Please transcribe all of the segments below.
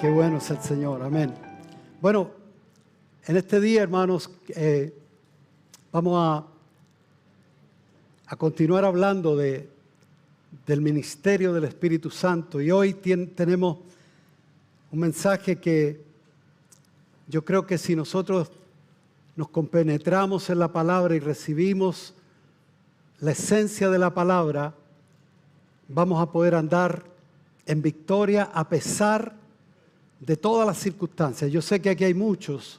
Qué bueno es el Señor, amén. Bueno, en este día, hermanos, vamos a continuar hablando del ministerio del Espíritu Santo. Y hoy tenemos un mensaje que yo creo que si nosotros nos compenetramos en la palabra y recibimos la esencia de la palabra, vamos a poder andar en victoria a pesar de todas las circunstancias. Yo sé que aquí hay muchos,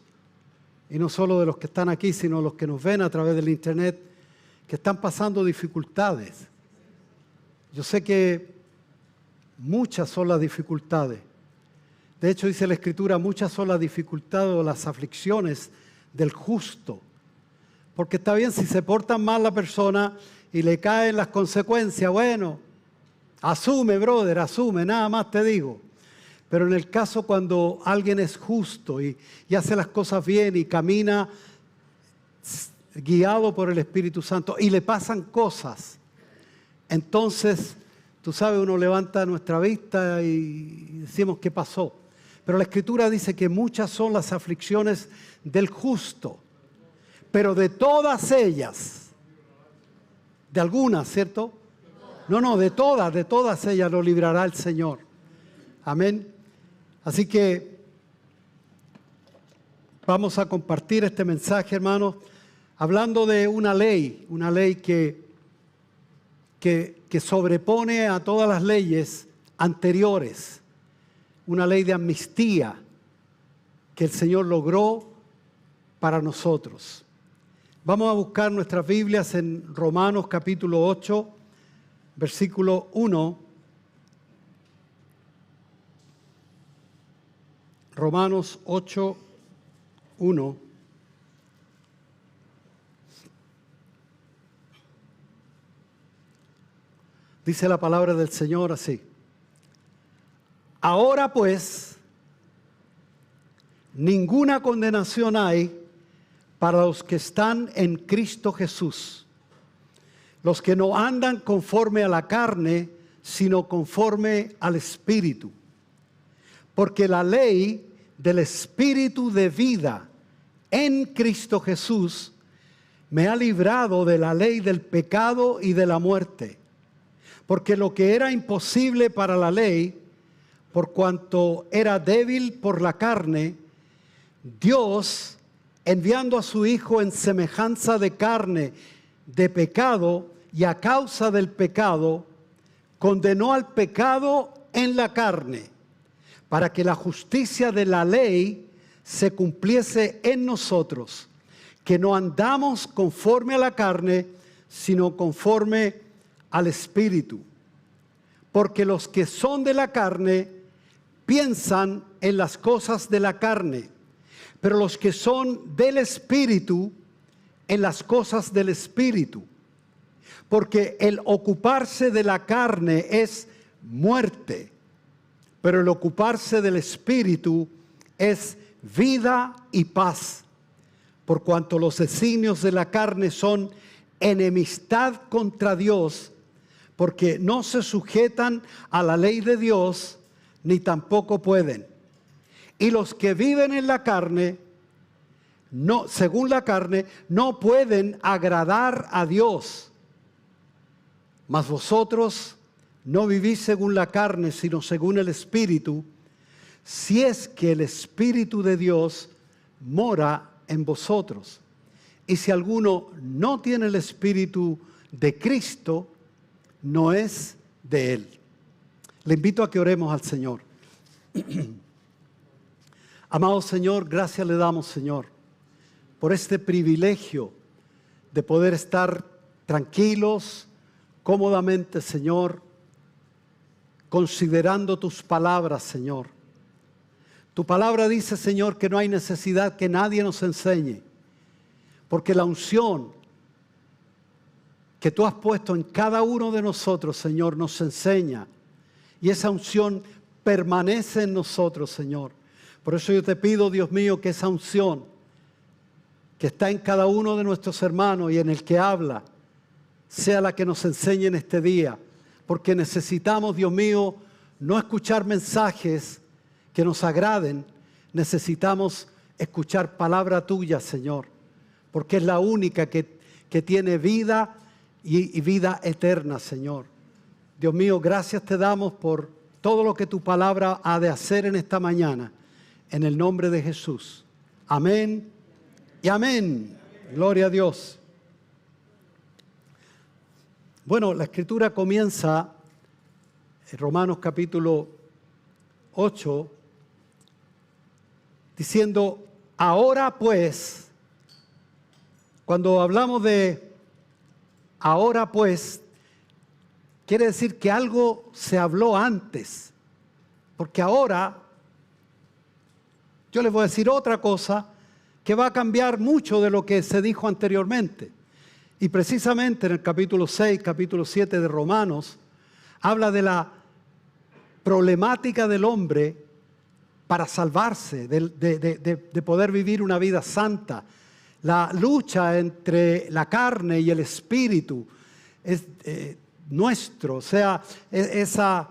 y no solo de los que están aquí, sino los que nos ven a través del internet, que están pasando dificultades. Yo sé que muchas son las dificultades. De hecho, dice la Escritura, muchas son las dificultades o las aflicciones del justo. Porque está bien, si se porta mal la persona y le caen las consecuencias, bueno, asume, brother, asume, nada más te digo. Pero en el caso cuando alguien es justo y hace las cosas bien y camina guiado por el Espíritu Santo y le pasan cosas, entonces, tú sabes, uno levanta nuestra vista y decimos, ¿qué pasó? Pero la Escritura dice que muchas son las aflicciones del justo, pero de todas ellas, de algunas, ¿cierto? No, de todas ellas lo librará el Señor. Amén. Así que vamos a compartir este mensaje, hermanos, hablando de una ley que sobrepone a todas las leyes anteriores, una ley de amnistía que el Señor logró para nosotros. Vamos a buscar nuestras Biblias en Romanos capítulo 8, versículo 1. Romanos 8, 1. Dice la palabra del Señor así. Ahora pues, ninguna condenación hay para los que están en Cristo Jesús, los que no andan conforme a la carne, sino conforme al Espíritu. Porque la ley del Espíritu de vida en Cristo Jesús me ha librado de la ley del pecado y de la muerte. Porque lo que era imposible para la ley, por cuanto era débil por la carne, Dios, enviando a su Hijo en semejanza de carne, de pecado, y a causa del pecado, condenó al pecado en la carne, para que la justicia de la ley se cumpliese en nosotros, que no andamos conforme a la carne, sino conforme al Espíritu. Porque los que son de la carne piensan en las cosas de la carne, pero los que son del Espíritu en las cosas del Espíritu. Porque el ocuparse de la carne es muerte, pero el ocuparse del Espíritu es vida y paz, por cuanto los designios de la carne son enemistad contra Dios, porque no se sujetan a la ley de Dios, ni tampoco pueden. Y los que viven en la carne, según la carne, no pueden agradar a Dios. Mas vosotros no vivís según la carne, sino según el Espíritu, si es que el Espíritu de Dios mora en vosotros. Y si alguno no tiene el Espíritu de Cristo, no es de Él. Le invito a que oremos al Señor. Amado Señor, gracias le damos, Señor, por este privilegio de poder estar tranquilos, cómodamente, Señor, considerando tus palabras, Señor. Tu palabra dice, Señor, que no hay necesidad que nadie nos enseñe, porque la unción que tú has puesto en cada uno de nosotros, Señor, nos enseña, y esa unción permanece en nosotros, Señor. Por eso yo te pido, Dios mío, que esa unción que está en cada uno de nuestros hermanos y en el que habla, sea la que nos enseñe en este día, porque necesitamos, Dios mío, no escuchar mensajes que nos agraden, necesitamos escuchar palabra tuya, Señor, porque es la única que tiene vida y vida eterna, Señor. Dios mío, gracias te damos por todo lo que tu palabra ha de hacer en esta mañana, en el nombre de Jesús. Amén y amén. Gloria a Dios. Bueno, la Escritura comienza en Romanos capítulo 8 diciendo, ahora pues, cuando hablamos de ahora pues, quiere decir que algo se habló antes, porque ahora yo les voy a decir otra cosa que va a cambiar mucho de lo que se dijo anteriormente. Y precisamente en el capítulo 6, capítulo 7 de Romanos, habla de la problemática del hombre para salvarse, de poder vivir una vida santa. La lucha entre la carne y el espíritu es nuestro, o sea, esa,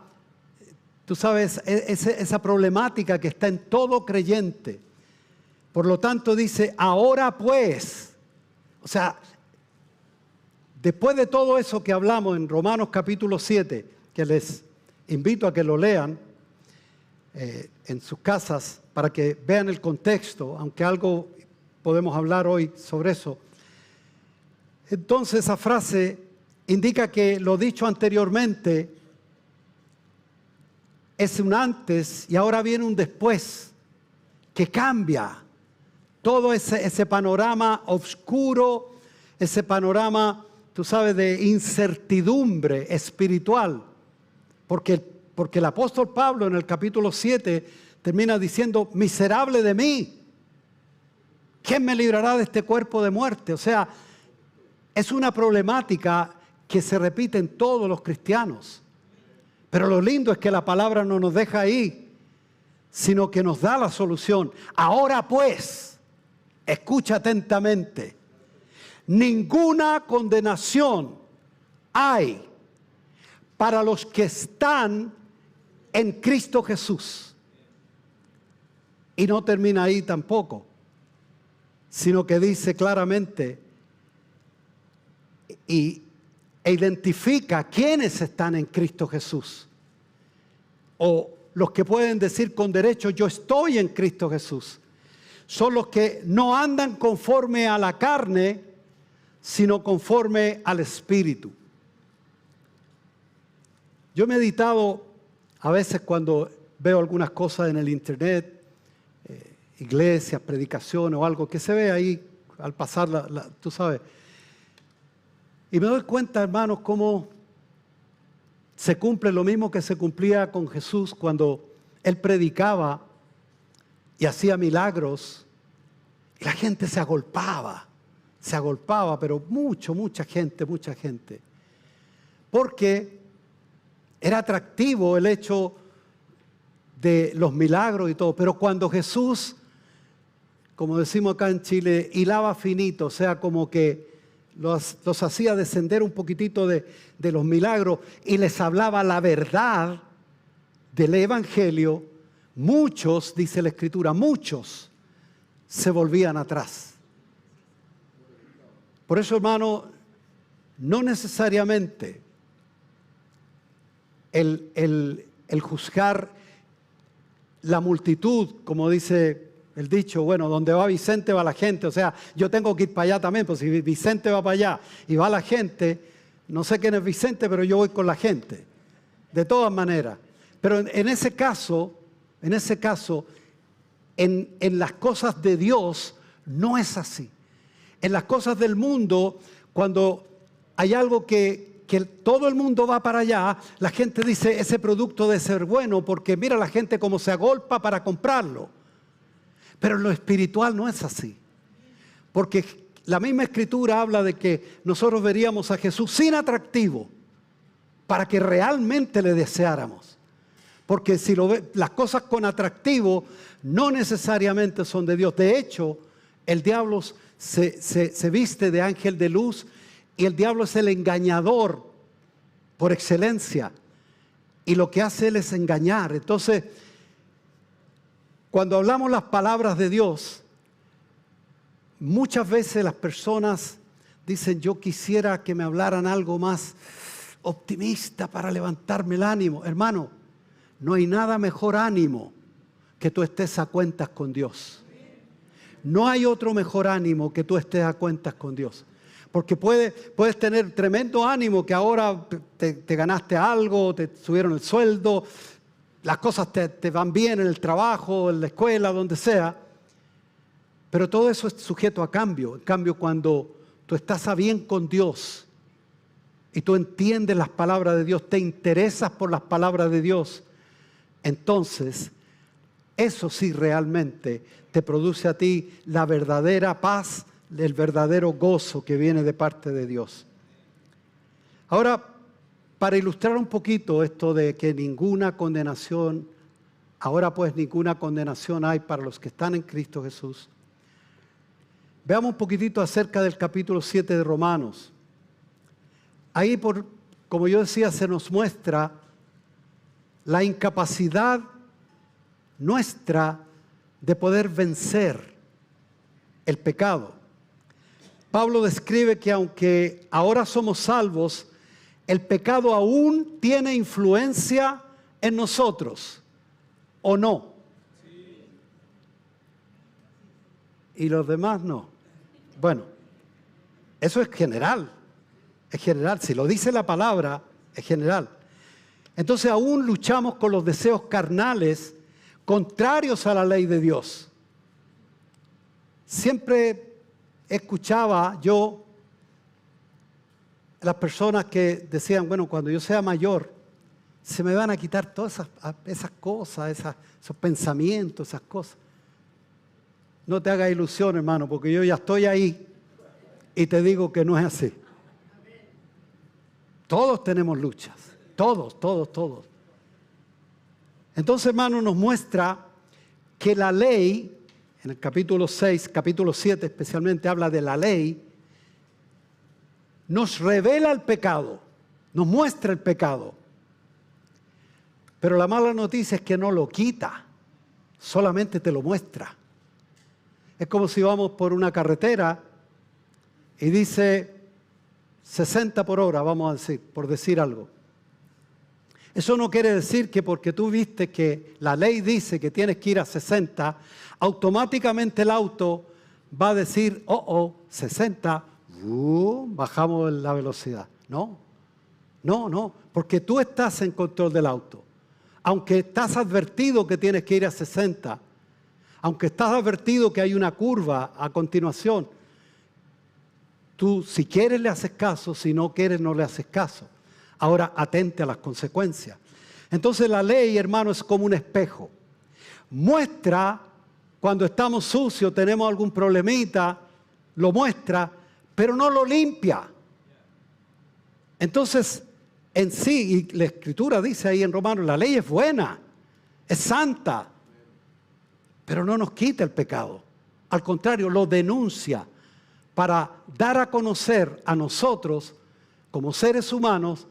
tú sabes, esa problemática que está en todo creyente. Por lo tanto dice, ahora pues, o sea, después de todo eso que hablamos en Romanos capítulo 7, que les invito a que lo lean en sus casas para que vean el contexto, aunque algo podemos hablar hoy sobre eso. Entonces esa frase indica que lo dicho anteriormente es un antes y ahora viene un después que cambia todo ese panorama oscuro, ese panorama, tú sabes, de incertidumbre espiritual. Porque el apóstol Pablo en el capítulo 7 termina diciendo, miserable de mí, ¿quién me librará de este cuerpo de muerte? O sea, es una problemática que se repite en todos los cristianos. Pero lo lindo es que la palabra no nos deja ahí, sino que nos da la solución. Ahora pues, escucha atentamente, ninguna condenación hay para los que están en Cristo Jesús. Y no termina ahí tampoco, sino que dice claramente e identifica quiénes están en Cristo Jesús. O los que pueden decir con derecho, yo estoy en Cristo Jesús. Son los que no andan conforme a la carne, sino conforme al Espíritu. Yo he meditado a veces cuando veo algunas cosas en el internet, iglesias, predicaciones o algo que se ve ahí al pasar, tú sabes. Y me doy cuenta, hermanos, cómo se cumple lo mismo que se cumplía con Jesús cuando Él predicaba y hacía milagros. Y la gente se agolpaba, pero mucha gente. Porque era atractivo el hecho de los milagros y todo. Pero cuando Jesús, como decimos acá en Chile, hilaba finito, o sea, como que los hacía descender un poquitito de los milagros y les hablaba la verdad del Evangelio, muchos, dice la Escritura, muchos se volvían atrás. Por eso, hermano, no necesariamente el juzgar la multitud, como dice el dicho, bueno, donde va Vicente va la gente, o sea, yo tengo que ir para allá también, pues si Vicente va para allá y va la gente, no sé quién es Vicente, pero yo voy con la gente, de todas maneras. Pero en ese caso, en las cosas de Dios no es así. En las cosas del mundo, cuando hay algo que todo el mundo va para allá, la gente dice, ese producto debe ser bueno, porque mira la gente cómo se agolpa para comprarlo. Pero en lo espiritual no es así. Porque la misma Escritura habla de que nosotros veríamos a Jesús sin atractivo, para que realmente le deseáramos. Porque si las cosas con atractivo no necesariamente son de Dios. De hecho, el diablo se viste de ángel de luz y el diablo es el engañador por excelencia. Y lo que hace él es engañar. Entonces, Cuando hablamos las palabras de Dios, muchas veces las personas dicen, yo quisiera que me hablaran algo más optimista para levantarme el ánimo. Hermano, no hay nada mejor ánimo que tú estés a cuentas con Dios. No hay otro mejor ánimo que tú estés a cuentas con Dios. Porque puedes tener tremendo ánimo que ahora te ganaste algo, te subieron el sueldo, las cosas te van bien en el trabajo, en la escuela, donde sea. Pero todo eso es sujeto a cambio. En cambio, cuando tú estás a bien con Dios y tú entiendes las palabras de Dios, te interesas por las palabras de Dios, entonces eso sí realmente te produce a ti la verdadera paz, el verdadero gozo que viene de parte de Dios. Ahora, para ilustrar un poquito esto de que ninguna condenación, ahora pues ninguna condenación hay para los que están en Cristo Jesús, veamos un poquitito acerca del capítulo 7 de Romanos. Ahí, como yo decía, se nos muestra la incapacidad nuestra de poder vencer el pecado. Pablo describe que aunque ahora somos salvos, el pecado aún tiene influencia en nosotros, ¿o no? Y los demás no. Bueno, eso es general. Es general. Si lo dice la palabra, es general. Entonces aún luchamos con los deseos carnales contrarios a la ley de Dios. Siempre escuchaba yo las personas que decían, bueno, cuando yo sea mayor, se me van a quitar todas esas cosas, esos pensamientos, esas cosas. No te hagas ilusión, hermano, porque yo ya estoy ahí y te digo que no es así. Todos tenemos luchas, todos. Entonces, hermano, nos muestra que la ley, en el capítulo 6, capítulo 7 especialmente, habla de la ley, nos revela el pecado, nos muestra el pecado. Pero la mala noticia es que no lo quita, solamente te lo muestra. Es como si vamos por una carretera y dice 60 por hora, vamos a decir, por decir algo. Eso no quiere decir que porque tú viste que la ley dice que tienes que ir a 60, automáticamente el auto va a decir, 60, bajamos la velocidad. No, porque tú estás en control del auto. Aunque estás advertido que tienes que ir a 60, aunque estás advertido que hay una curva a continuación, tú si quieres le haces caso, si no quieres no le haces caso. Ahora atente a las consecuencias. Entonces la ley, hermano, es como un espejo. Muestra cuando estamos sucios, tenemos algún problemita, lo muestra, pero no lo limpia. Entonces, en sí, y la Escritura dice ahí en Romanos, la ley es buena, es santa, pero no nos quita el pecado. Al contrario, lo denuncia para dar a conocer a nosotros, como seres humanos,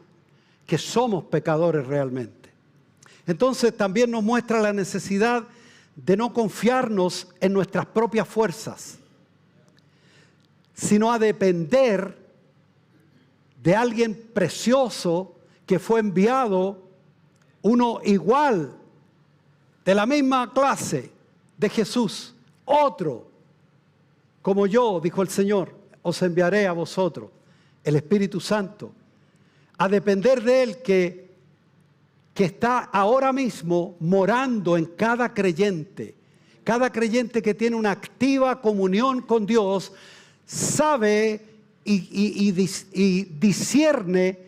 que somos pecadores realmente. Entonces también nos muestra la necesidad de no confiarnos en nuestras propias fuerzas, sino a depender de alguien precioso que fue enviado, uno igual, de la misma clase de Jesús, otro, como yo, dijo el Señor, os enviaré a vosotros, el Espíritu Santo, a depender de Él que está ahora mismo morando en cada creyente que tiene una activa comunión con Dios, sabe y discierne,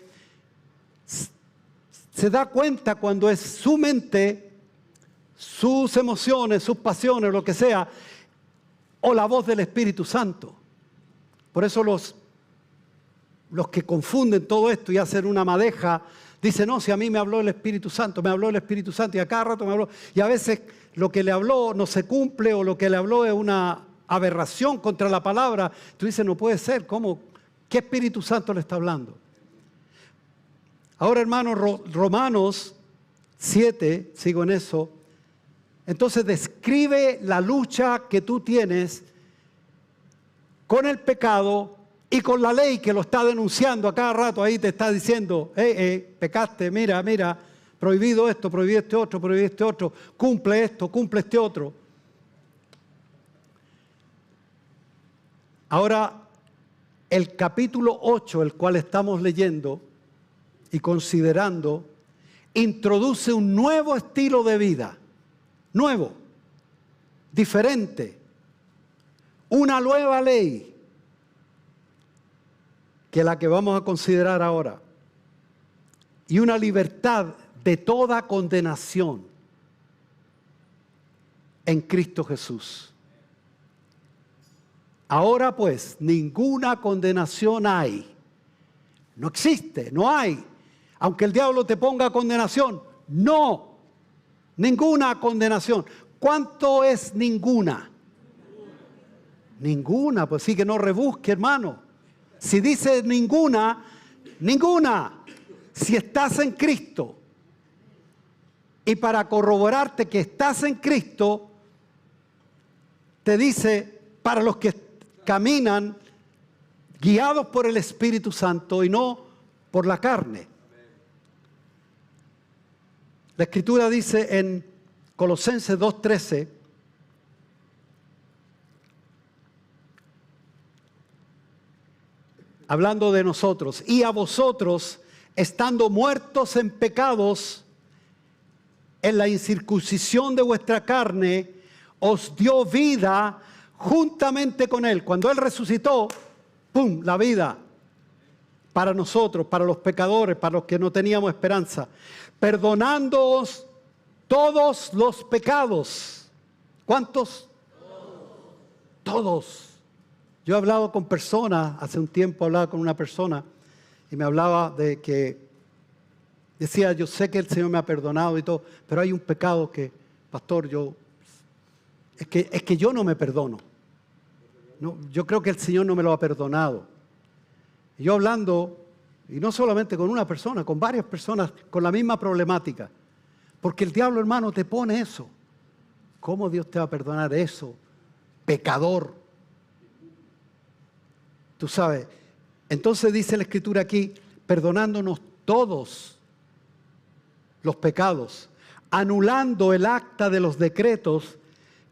se da cuenta cuando es su mente, sus emociones, sus pasiones, lo que sea, o la voz del Espíritu Santo. Por eso los que confunden todo esto y hacen una madeja, dicen, no, si a mí me habló el Espíritu Santo y a cada rato me habló, y a veces lo que le habló no se cumple o lo que le habló es una aberración contra la palabra. Tú dices, no puede ser, ¿cómo? ¿Qué Espíritu Santo le está hablando? Ahora, hermanos, Romanos 7, sigo en eso, Entonces describe la lucha que tú tienes con el pecado y con la ley que lo está denunciando a cada rato. Ahí te está diciendo, pecaste, mira, prohibido esto, prohibido este otro, cumple esto, cumple este otro. Ahora, el capítulo 8, el cual estamos leyendo y considerando, introduce un nuevo estilo de vida, nuevo, diferente, una nueva ley que la que vamos a considerar ahora, y una libertad de toda condenación en Cristo Jesús. Ahora pues, ninguna condenación hay. No existe, no hay. Aunque el diablo te ponga condenación, no. Ninguna condenación. ¿Cuánto es ninguna? Ninguna, pues sí, que no rebusque, hermano. Si dice ninguna, ninguna. Si estás en Cristo. Y para corroborarte que estás en Cristo, te dice, para los que caminan guiados por el Espíritu Santo y no por la carne. La Escritura dice en Colosenses 2:13, hablando de nosotros, y a vosotros, estando muertos en pecados, en la incircuncisión de vuestra carne, os dio vida juntamente con Él. Cuando Él resucitó, ¡pum!, la vida para nosotros, para los pecadores, para los que no teníamos esperanza, perdonándoos todos los pecados. ¿Cuántos? Todos. Yo he hablado con personas, hace un tiempo hablaba con una persona y me hablaba de que decía, yo sé que el Señor me ha perdonado y todo, pero hay un pecado que, pastor, es que yo no me perdono. No, yo creo que el Señor no me lo ha perdonado. Y yo hablando, y no solamente con una persona, con varias personas con la misma problemática. Porque el diablo, hermano, te pone eso. ¿Cómo Dios te va a perdonar eso? Pecador. Tú sabes. Entonces dice la Escritura aquí, perdonándonos todos los pecados, anulando el acta de los decretos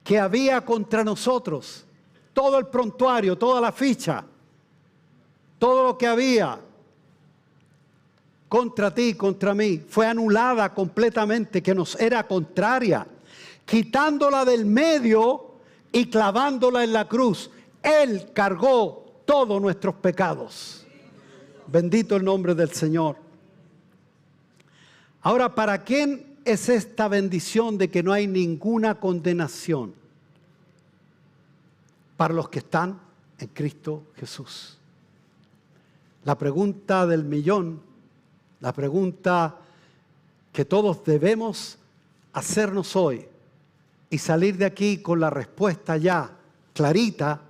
que había contra nosotros. Todo el prontuario, toda la ficha, todo lo que había contra ti, contra mí, fue anulada completamente, que nos era contraria, quitándola del medio y clavándola en la cruz. Él cargó todos nuestros pecados. Bendito el nombre del Señor. Ahora, ¿para quién es esta bendición de que no hay ninguna condenación? Para los que están en Cristo Jesús. La pregunta del millón, la pregunta que todos debemos hacernos hoy y salir de aquí con la respuesta ya clarita,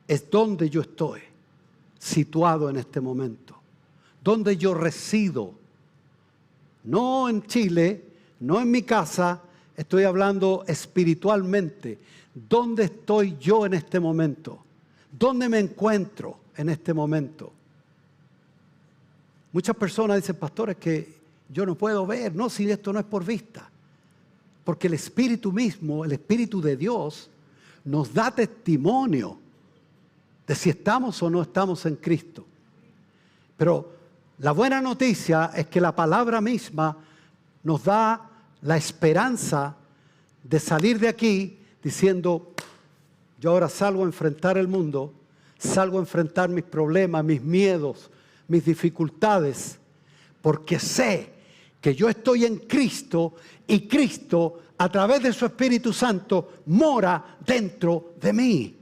es dónde yo estoy situado en este momento, dónde yo resido. No en Chile, no en mi casa, estoy hablando espiritualmente. ¿Dónde estoy yo en este momento? ¿Dónde me encuentro en este momento? Muchas personas dicen, pastor, es que yo no puedo ver. No, si esto no es por vista. Porque el Espíritu mismo, el Espíritu de Dios, nos da testimonio de si estamos o no estamos en Cristo. Pero la buena noticia es que la palabra misma nos da la esperanza de salir de aquí diciendo, yo ahora salgo a enfrentar el mundo, salgo a enfrentar mis problemas, mis miedos, mis dificultades, porque sé que yo estoy en Cristo y Cristo, a través de su Espíritu Santo, mora dentro de mí.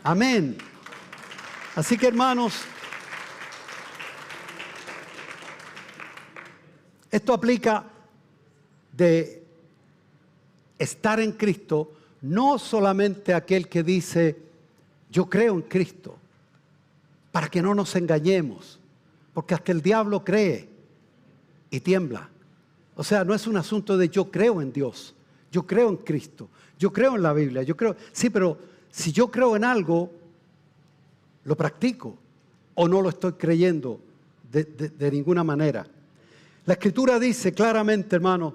Amén. Así que, hermanos, esto aplica de estar en Cristo, no solamente aquel que dice, yo creo en Cristo, para que no nos engañemos, porque hasta el diablo cree y tiembla. O sea, no es un asunto de yo creo en Dios, yo creo en Cristo, yo creo en la Biblia, yo creo, sí, pero si yo creo en algo, lo practico o no lo estoy creyendo de ninguna manera. La Escritura dice claramente, hermano,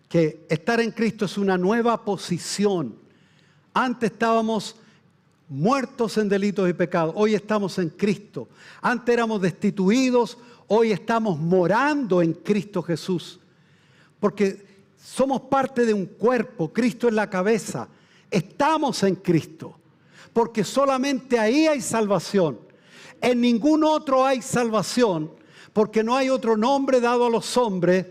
que estar en Cristo es una nueva posición. Antes estábamos muertos en delitos y pecados, hoy estamos en Cristo. Antes éramos destituidos, hoy estamos morando en Cristo Jesús. Porque somos parte de un cuerpo, Cristo es la cabeza. Estamos en Cristo, porque solamente ahí hay salvación. En ningún otro hay salvación, porque no hay otro nombre dado a los hombres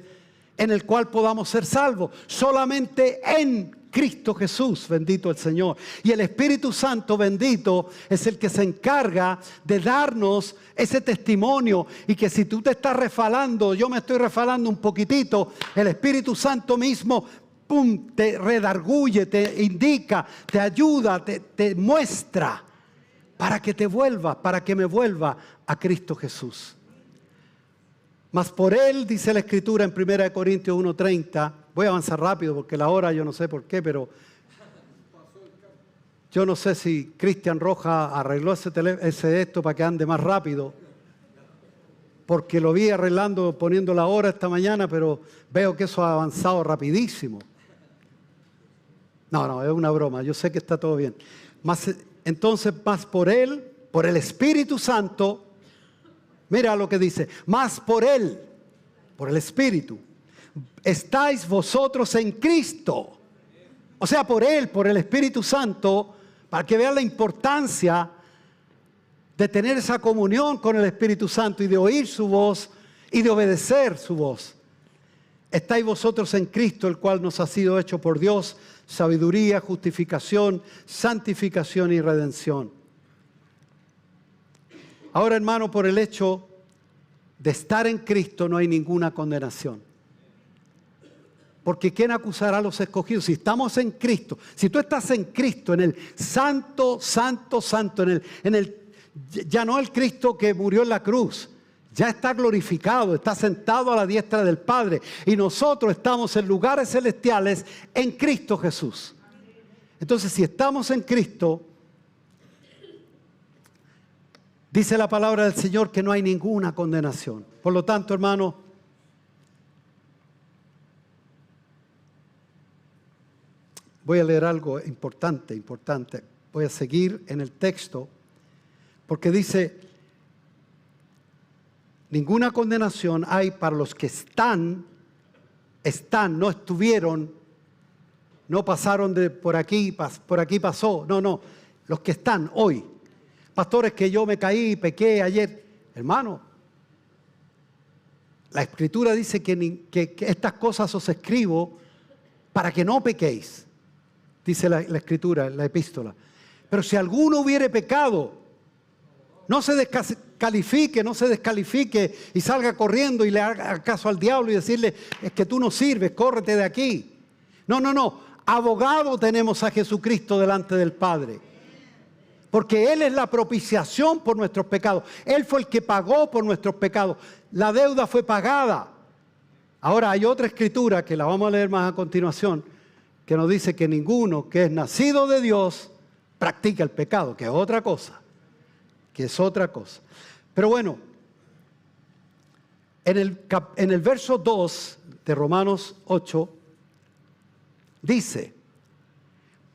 en el cual podamos ser salvos. Solamente en Cristo Jesús, bendito el Señor. Y el Espíritu Santo bendito es el que se encarga de darnos ese testimonio. Y que si tú te estás refalando, yo me estoy refalando un poquitito, el Espíritu Santo mismo, pum, te redarguye, te indica, te ayuda, te muestra para que te vuelvas, para que me vuelva a Cristo Jesús. Mas por Él, dice la Escritura en 1 Corintios 1:30, voy a avanzar rápido porque la hora yo no sé por qué, pero yo no sé si Cristian Rojas arregló ese esto para que ande más rápido, porque lo vi arreglando, poniendo la hora esta mañana, pero veo que eso ha avanzado rapidísimo. No, es una broma, yo sé que está todo bien. Entonces, más por Él, por el Espíritu Santo, mira lo que dice, más por Él, por el Espíritu, estáis vosotros en Cristo. O sea, por Él, por el Espíritu Santo, para que vean la importancia de tener esa comunión con el Espíritu Santo y de oír su voz y de obedecer su voz. Estáis vosotros en Cristo, el cual nos ha sido hecho por Dios, sabiduría, justificación, santificación y redención. Ahora, hermano, por el hecho de estar en Cristo no hay ninguna condenación. Porque ¿quién acusará a los escogidos? Si estamos en Cristo, si tú estás en Cristo, en el santo, santo, santo, ya no el Cristo que murió en la cruz, ya está glorificado, está sentado a la diestra del Padre. Y nosotros estamos en lugares celestiales en Cristo Jesús. Entonces, si estamos en Cristo, dice la palabra del Señor que no hay ninguna condenación. Por lo tanto, hermano, voy a leer algo importante. Voy a seguir en el texto, porque dice, ninguna condenación hay para los que están, no estuvieron, no pasaron por aquí pasó, no, los que están hoy. Pastores, que yo me caí, pequé ayer. Hermano, la Escritura dice que estas cosas os escribo para que no pequéis. Dice la Escritura, la epístola. Pero si alguno hubiere pecado, no se descalifique y salga corriendo y le haga caso al diablo y decirle, es que tú no sirves, córrete de aquí. No. Abogado tenemos a Jesucristo delante del Padre. Porque Él es la propiciación por nuestros pecados. Él fue el que pagó por nuestros pecados. La deuda fue pagada. Ahora hay otra escritura que la vamos a leer más a continuación, que nos dice que ninguno que es nacido de Dios practica el pecado, que es otra cosa. Pero bueno, en el verso 2 de Romanos 8, dice,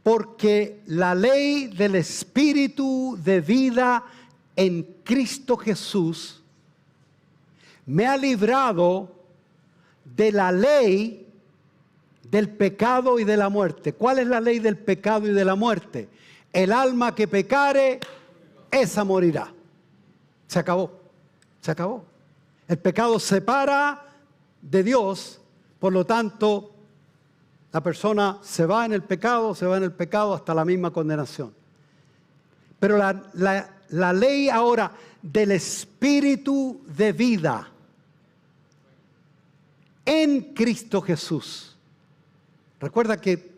porque la ley del Espíritu de vida en Cristo Jesús me ha librado de la ley del pecado y de la muerte. ¿Cuál es la ley del pecado y de la muerte? El alma que pecare, esa morirá. Se acabó. El pecado separa de Dios, por lo tanto, la persona se va en el pecado hasta la misma condenación. Pero la ley ahora del Espíritu de vida en Cristo Jesús. Recuerda que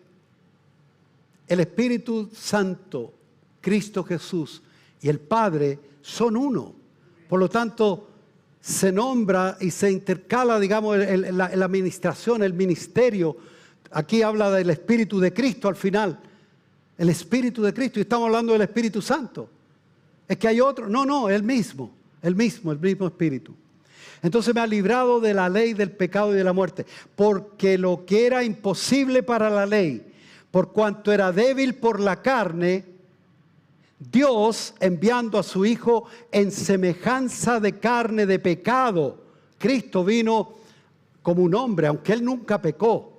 el Espíritu Santo, Cristo Jesús y el Padre son uno. Por lo tanto, se nombra y se intercala, digamos, la administración, el ministerio aquí habla del Espíritu de Cristo al final. El Espíritu de Cristo, y estamos hablando del Espíritu Santo. Es que hay otro, no, el mismo Espíritu. Entonces me ha librado de la ley del pecado y de la muerte, porque lo que era imposible para la ley, por cuanto era débil por la carne, Dios, enviando a su Hijo en semejanza de carne de pecado. Cristo vino como un hombre, aunque Él nunca pecó,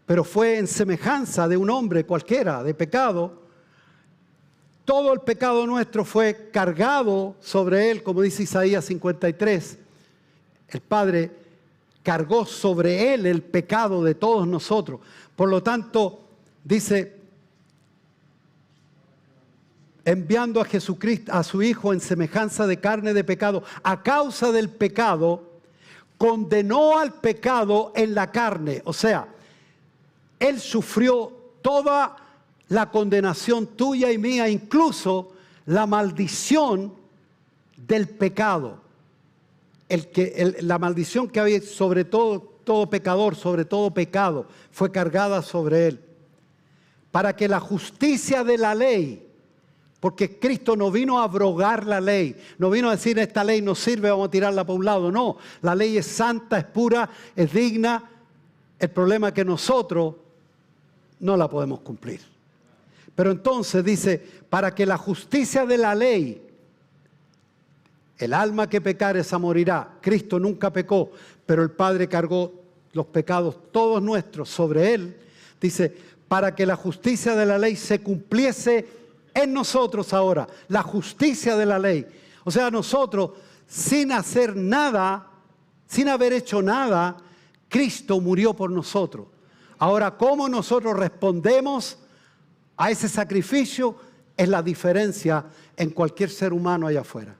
pero fue en semejanza de un hombre cualquiera, de pecado. Todo el pecado nuestro fue cargado sobre Él, como dice Isaías 53. El Padre cargó sobre Él el pecado de todos nosotros. Por lo tanto, dice, enviando a Jesucristo, a su Hijo en semejanza de carne de pecado, a causa del pecado, condenó al pecado en la carne. O sea, Él sufrió toda la condenación tuya y mía, incluso la maldición del pecado. La maldición que había sobre todo pecador, sobre todo pecado, fue cargada sobre Él. Para que la justicia de la ley, porque Cristo no vino a abrogar la ley, no vino a decir esta ley no sirve, vamos a tirarla para un lado. No, la ley es santa, es pura, es digna. El problema es que nosotros no la podemos cumplir. Pero entonces dice, para que la justicia de la ley, el alma que pecare esa morirá. Cristo nunca pecó, pero el Padre cargó los pecados todos nuestros sobre Él. Dice, para que la justicia de la ley se cumpliese en nosotros ahora. La justicia de la ley. O sea, nosotros, sin hacer nada, sin haber hecho nada, Cristo murió por nosotros. Ahora, ¿cómo nosotros respondemos a ese sacrificio? Es la diferencia en cualquier ser humano allá afuera.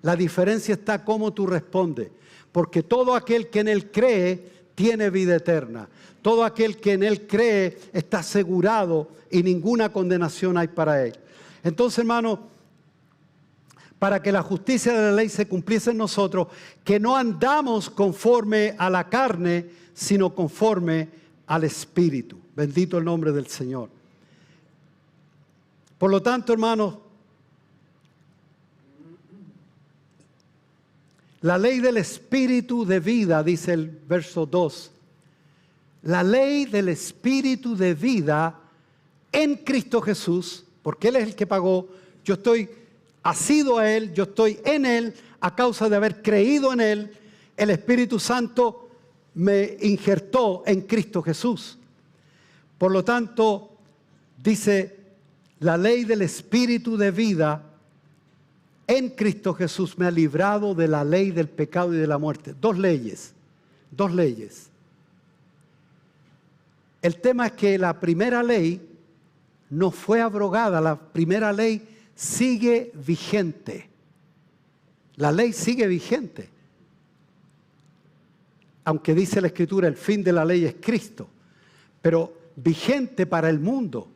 La diferencia está cómo tú respondes. Porque todo aquel que en Él cree tiene vida eterna. Todo aquel que en Él cree está asegurado y ninguna condenación hay para él. Entonces, hermano, para que la justicia de la ley se cumpliese en nosotros, que no andamos conforme a la carne, sino conforme al Espíritu. Bendito el nombre del Señor. Por lo tanto, hermanos, la ley del Espíritu de vida, dice el verso 2, la ley del Espíritu de vida en Cristo Jesús, porque Él es el que pagó, yo estoy asido a Él, yo estoy en Él, a causa de haber creído en Él, el Espíritu Santo me injertó en Cristo Jesús. Por lo tanto, dice, la ley del Espíritu de vida en Cristo Jesús me ha librado de la ley del pecado y de la muerte. Dos leyes. El tema es que la primera ley no fue abrogada, la primera ley sigue vigente. La ley sigue vigente. Aunque dice la Escritura, el fin de la ley es Cristo. Pero vigente para el mundo,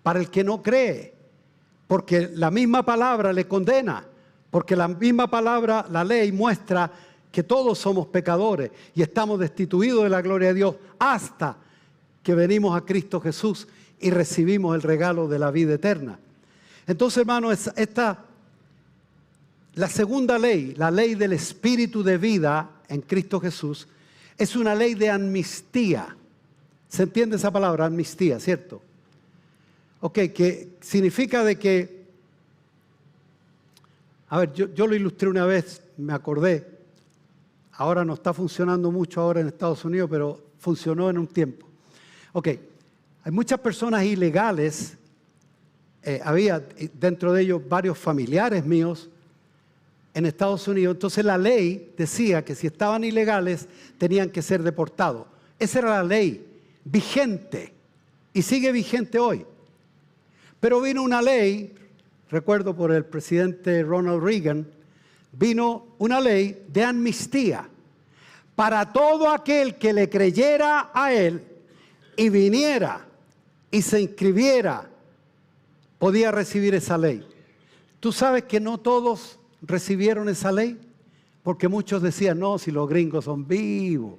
para el que no cree. Porque la misma palabra le condena. Porque la misma palabra, la ley, muestra que todos somos pecadores y estamos destituidos de la gloria de Dios hasta que venimos a Cristo Jesús y recibimos el regalo de la vida eterna. Entonces, hermano, la segunda ley, la ley del Espíritu de vida en Cristo Jesús, es una ley de amnistía. ¿Se entiende esa palabra, amnistía, cierto? Ok, que significa de que, a ver, yo lo ilustré una vez, me acordé, ahora no está funcionando mucho ahora en Estados Unidos, pero funcionó en un tiempo. Ok, hay muchas personas ilegales, había dentro de ellos varios familiares míos en Estados Unidos, entonces la ley decía que si estaban ilegales tenían que ser deportados. Esa era la ley vigente y sigue vigente hoy. Pero vino una ley, recuerdo por el presidente Ronald Reagan, vino una ley de amnistía para todo aquel que le creyera a él y viniera y se inscribiera, podía recibir esa ley. ¿Tú sabes que no todos recibieron esa ley? Porque muchos decían, no, si los gringos son vivos,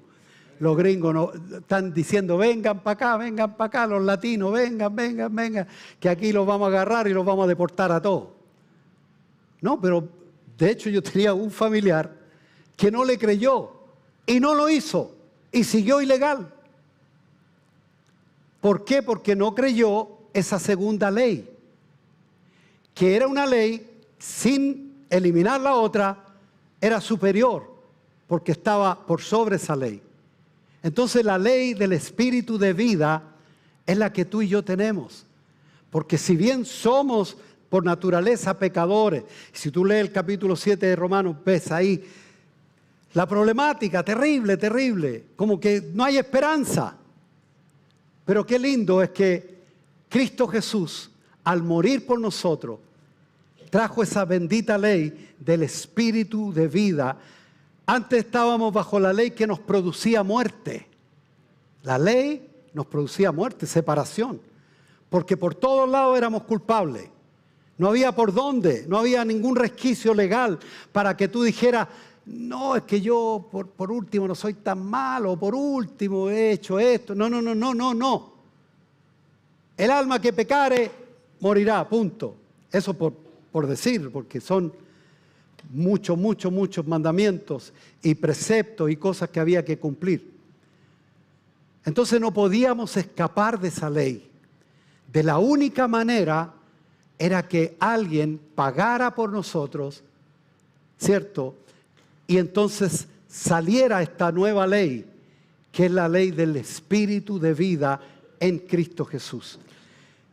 Los gringos no, están diciendo, vengan para acá, los latinos, vengan, que aquí los vamos a agarrar y los vamos a deportar a todos. No, pero de hecho yo tenía un familiar que no le creyó y no lo hizo y siguió ilegal. ¿Por qué? Porque no creyó esa segunda ley, que era una ley sin eliminar la otra, era superior, porque estaba por sobre esa ley. Entonces la ley del espíritu de vida es la que tú y yo tenemos. Porque si bien somos por naturaleza pecadores, si tú lees el capítulo 7 de Romanos, ves ahí la problemática terrible, como que no hay esperanza. Pero qué lindo es que Cristo Jesús, al morir por nosotros, trajo esa bendita ley del espíritu de vida. Antes estábamos bajo la ley que nos producía muerte. La ley nos producía muerte, separación. Porque por todos lados éramos culpables. No había por dónde, no había ningún resquicio legal para que tú dijeras, no, es que yo por último no soy tan malo, por último he hecho esto. No. El alma que pecare morirá, punto. Eso por decir, porque son muchos mandamientos y preceptos y cosas que había que cumplir. Entonces no podíamos escapar de esa ley. De la única manera era que alguien pagara por nosotros, ¿cierto? Y entonces saliera esta nueva ley, que es la ley del Espíritu de vida en Cristo Jesús.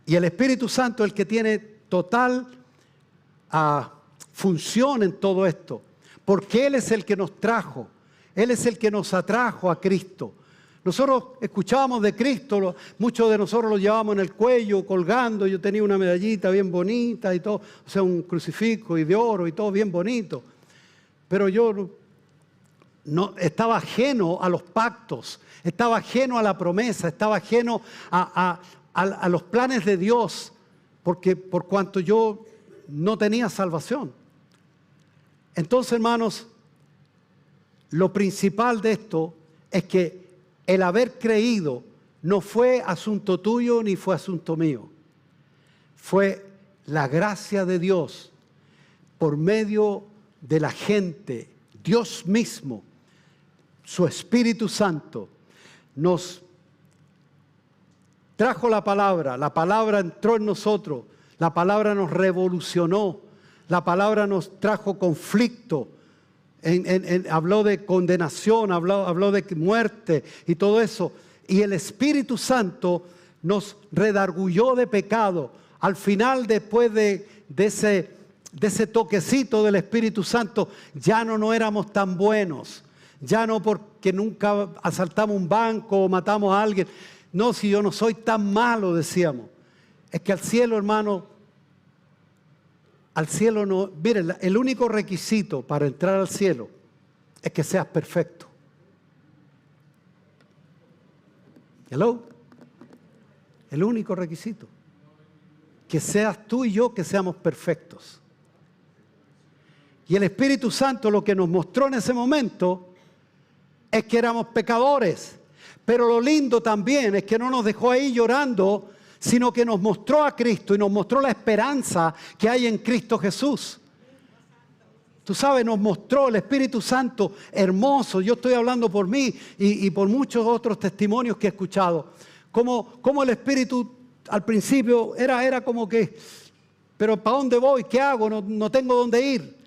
Y el Espíritu Santo es el que tiene total función en todo esto, porque Él es el que nos trajo, Él es el que nos atrajo a Cristo. Nosotros escuchábamos de Cristo, muchos de nosotros lo llevábamos en el cuello, colgando. Yo tenía una medallita bien bonita y todo, o sea, un crucifijo y de oro y todo bien bonito. Pero yo no estaba ajeno a los pactos, estaba ajeno a la promesa, estaba ajeno a los planes de Dios, porque por cuanto yo no tenía salvación. Entonces, hermanos, lo principal de esto es que el haber creído no fue asunto tuyo ni fue asunto mío. Fue la gracia de Dios por medio de la gente. Dios mismo, su Espíritu Santo, nos trajo la palabra entró en nosotros, la palabra nos revolucionó, la palabra nos trajo conflicto. Habló de condenación, habló de muerte y todo eso. Y el Espíritu Santo nos redarguyó de pecado. Al final, después de ese toquecito del Espíritu Santo, ya no éramos tan buenos. Ya no porque nunca asaltamos un banco o matamos a alguien. No, si yo no soy tan malo, decíamos. Es que al cielo, hermano, al cielo no, miren, el único requisito para entrar al cielo es que seas perfecto. Hello. El único requisito. Que seas tú y yo, que seamos perfectos. Y el Espíritu Santo lo que nos mostró en ese momento es que éramos pecadores. Pero lo lindo también es que no nos dejó ahí llorando, sino que nos mostró a Cristo y nos mostró la esperanza que hay en Cristo Jesús. Tú sabes, nos mostró el Espíritu Santo hermoso. Yo estoy hablando por mí y por muchos otros testimonios que he escuchado. Como el Espíritu al principio era como que, pero ¿para dónde voy? ¿Qué hago? No tengo dónde ir.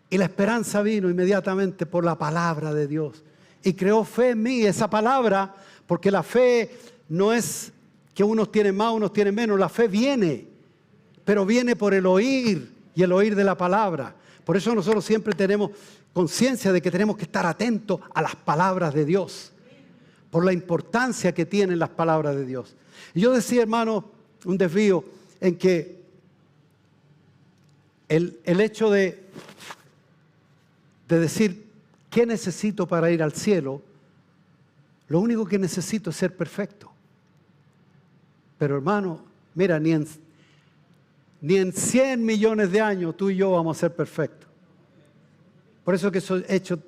Y la esperanza vino inmediatamente por la palabra de Dios. Y creó fe en mí, esa palabra, porque la fe no es que unos tienen más, unos tienen menos. La fe viene, pero viene por el oír y el oír de la palabra. Por eso nosotros siempre tenemos conciencia de que tenemos que estar atentos a las palabras de Dios, por la importancia que tienen las palabras de Dios. Y yo decía, hermano, un desvío en que el hecho de decir, ¿qué necesito para ir al cielo? Lo único que necesito es ser perfecto. Pero hermano, mira, ni en 100 millones de años tú y yo vamos a ser perfectos. Por eso que eso he hecho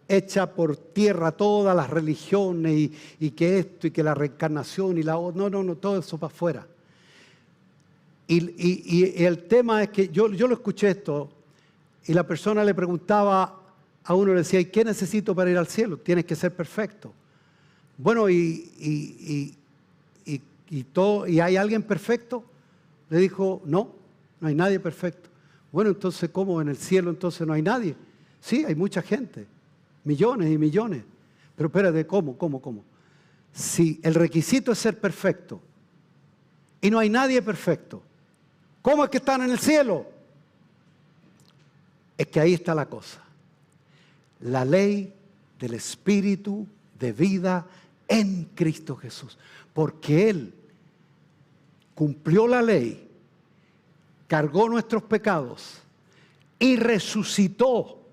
echa por tierra todas las religiones y que esto y que la reencarnación y la otra. No, todo eso para afuera. Y el tema es que yo lo escuché esto y la persona le preguntaba a uno, le decía, ¿y qué necesito para ir al cielo? Tienes que ser perfecto. Bueno, ¿y hay alguien perfecto? Le dijo, no hay nadie perfecto. Bueno, entonces, ¿cómo en el cielo entonces no hay nadie? Sí, hay mucha gente, millones y millones. Pero espérate, ¿cómo? Si el requisito es ser perfecto y no hay nadie perfecto, ¿cómo es que están en el cielo? Es que ahí está la cosa. La ley del Espíritu de vida en Cristo Jesús. Porque Él cumplió la ley, cargó nuestros pecados y resucitó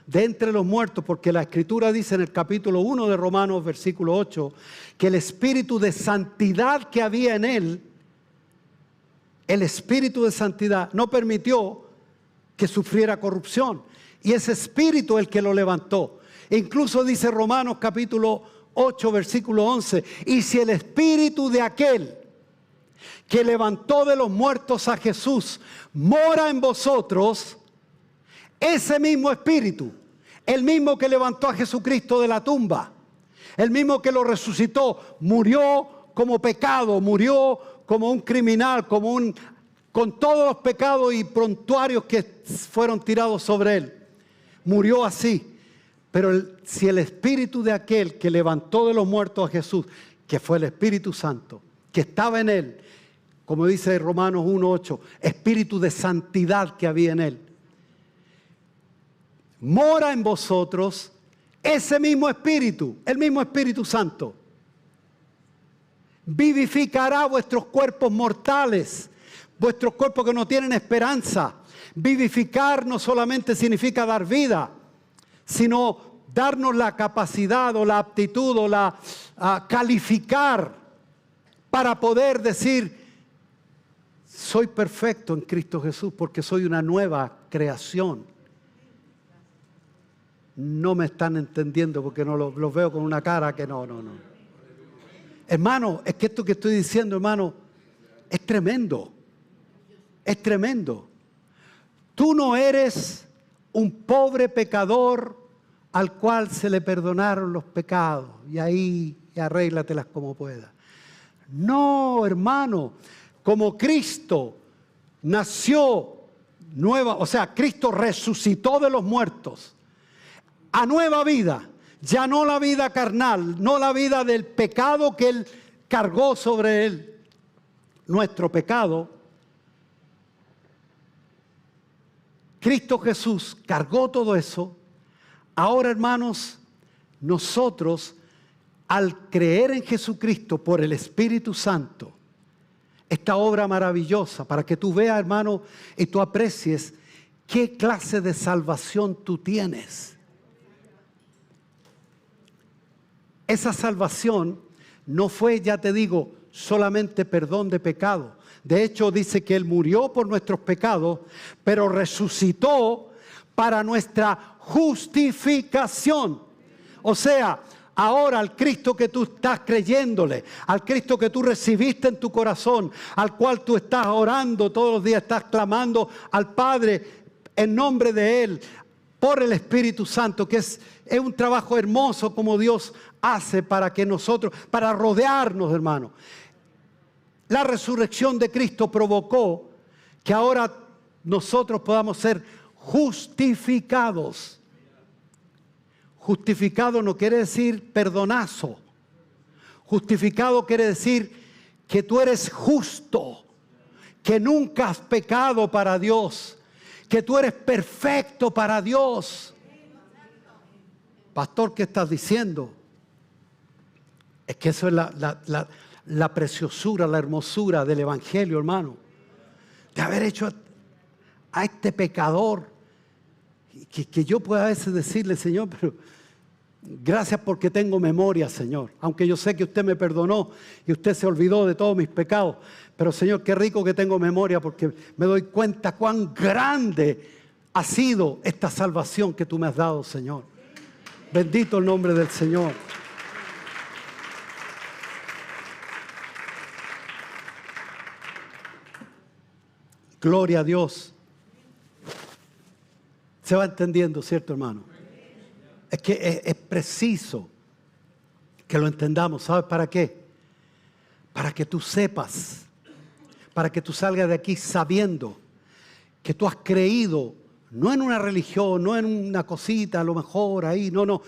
de entre los muertos, porque la Escritura dice en el capítulo 1 de Romanos, versículo 8, que el espíritu de santidad que había en Él, el espíritu de santidad no permitió que sufriera corrupción. Y ese espíritu es el que lo levantó. E incluso dice Romanos capítulo 8, versículo 11, y si el espíritu de aquel que levantó de los muertos a Jesús mora en vosotros, ese mismo espíritu, el mismo que levantó a Jesucristo de la tumba, el mismo que lo resucitó, murió como pecado, murió como un criminal, con todos los pecados y prontuarios que fueron tirados sobre él. Murió así. Pero si el espíritu de aquel que levantó de los muertos a Jesús, que fue el Espíritu Santo, que estaba en él, como dice Romanos 1:8, espíritu de santidad que había en él, mora en vosotros, ese mismo espíritu, el mismo Espíritu Santo, vivificará vuestros cuerpos mortales, vuestros cuerpos que no tienen esperanza. Vivificar no solamente significa dar vida, sino darnos la capacidad o la aptitud o calificar para poder decir, soy perfecto en Cristo Jesús porque soy una nueva creación. No me están entendiendo porque no los veo con una cara que no. Hermano, es que esto que estoy diciendo, hermano, es tremendo. Es tremendo. Tú no eres un pobre pecador al cual se le perdonaron los pecados y ahí arréglatelas como puedas. No, hermano, como Cristo nació nueva, o sea, Cristo resucitó de los muertos a nueva vida, ya no la vida carnal, no la vida del pecado que Él cargó sobre Él, nuestro pecado. Cristo Jesús cargó todo eso. Ahora, hermanos, nosotros, al creer en Jesucristo por el Espíritu Santo, esta obra maravillosa, para que tú veas, hermano, y tú aprecies qué clase de salvación tú tienes. Esa salvación no fue, ya te digo, solamente perdón de pecado. De hecho, dice que Él murió por nuestros pecados, pero resucitó para nuestra justificación. O sea, ahora al Cristo que tú estás creyéndole, al Cristo que tú recibiste en tu corazón, al cual tú estás orando todos los días, estás clamando al Padre en nombre de Él, por el Espíritu Santo, que es un trabajo hermoso como Dios hace para que nosotros, para rodearnos, hermano. La resurrección de Cristo provocó que ahora nosotros podamos ser justificados. Justificado no quiere decir perdonazo. Justificado quiere decir que tú eres justo, que nunca has pecado para Dios, que tú eres perfecto para Dios. Pastor, ¿qué estás diciendo? Es que eso es la preciosura, la hermosura del Evangelio, hermano. De haber hecho a este pecador, que yo pueda a veces decirle, Señor, pero gracias porque tengo memoria, Señor. Aunque yo sé que usted me perdonó y usted se olvidó de todos mis pecados. Pero, Señor, qué rico que tengo memoria porque me doy cuenta cuán grande ha sido esta salvación que tú me has dado, Señor. Bendito el nombre del Señor. Gloria a Dios. Se va entendiendo, ¿cierto, hermano? Es que es preciso que lo entendamos. ¿Sabes para qué? Para que tú sepas, para que tú salgas de aquí sabiendo que tú has creído, no en una religión, no en una cosita, a lo mejor ahí, no.